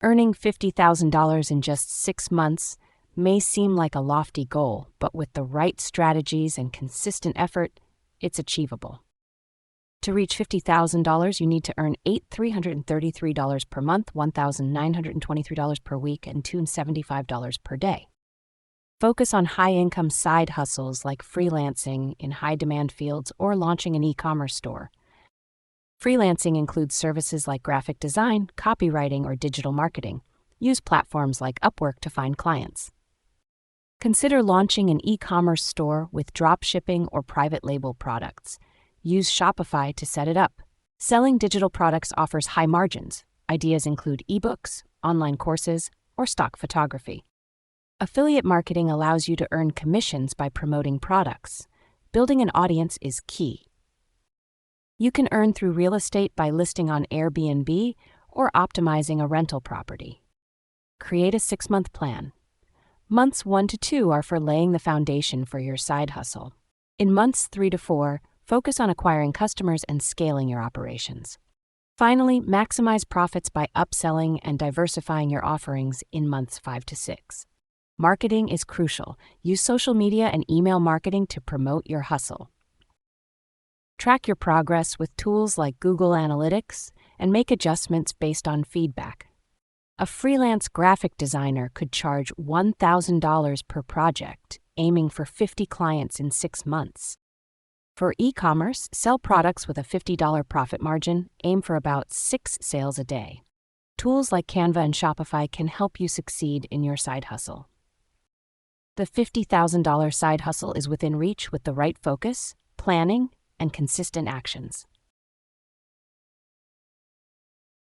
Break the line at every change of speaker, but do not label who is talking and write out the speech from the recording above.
Earning $50,000 in just 6 months may seem like a lofty goal, but with the right strategies and consistent effort, it's achievable. To reach $50,000, you need to earn $8,333 per month, $1,923 per week, and $275 per day. Focus on high-income side hustles like freelancing in high-demand fields or launching an e-commerce store. Freelancing includes services like graphic design, copywriting, or digital marketing. Use platforms like Upwork to find clients. Consider launching an e-commerce store with drop shipping or private label products. Use Shopify to set it up. Selling digital products offers high margins. Ideas include ebooks, online courses, or stock photography. Affiliate marketing allows you to earn commissions by promoting products. Building an audience is key. You can earn through real estate by listing on Airbnb or optimizing a rental property. Create a 6-month plan. Months 1 to 2 are for laying the foundation for your side hustle. In months 3 to 4, focus on acquiring customers and scaling your operations. Finally, maximize profits by upselling and diversifying your offerings in months 5 to 6. Marketing is crucial. Use social media and email marketing to promote your hustle. Track your progress with tools like Google Analytics and make adjustments based on feedback. A freelance graphic designer could charge $1,000 per project, aiming for 50 clients in 6 months. For e-commerce, sell products with a $50 profit margin, aim for about 6 sales a day. Tools like Canva and Shopify can help you succeed in your side hustle. The $50,000 side hustle is within reach with the right focus, planning, and consistent actions.